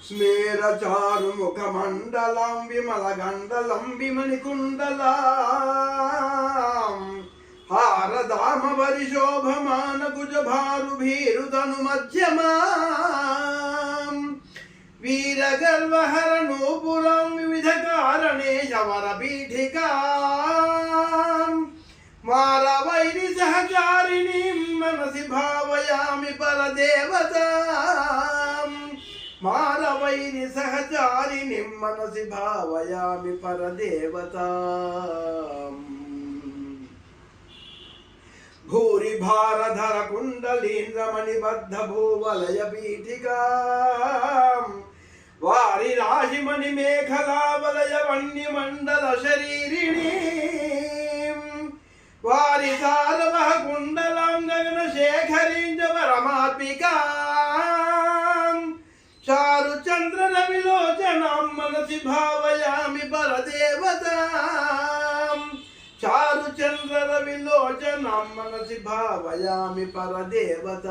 స్మేరచారుముఖమండలం విమలగండలం విమణికుండలాం హారదామవరి శోభమాన కుజభారు భీరుతను మధ్యమాం వీరగర్వహర నూపురం వివిధ కారణే శవర పీఠికాం మారవైరి సహచారిణి మనసి భావయామి పరదేవతాం మారవైరి సహచారిణి మనసి భావయామి పరదేవతాం భూరి భారధర కుండలీంద్రమణి బద్ధ భూవలయ పీఠికాం వారి రాశిమణి మేఖలావలయ వన్య మండల శరీరిణి వారి సారవహ కుండలం గగన శేఖరించ పరమాత్మికాం చారు చంద్ర విలోచనం మనసి భావయామి పరదేవతాం చారు చంద్ర విలోచనం మనసి భావయామి పరదేవతాం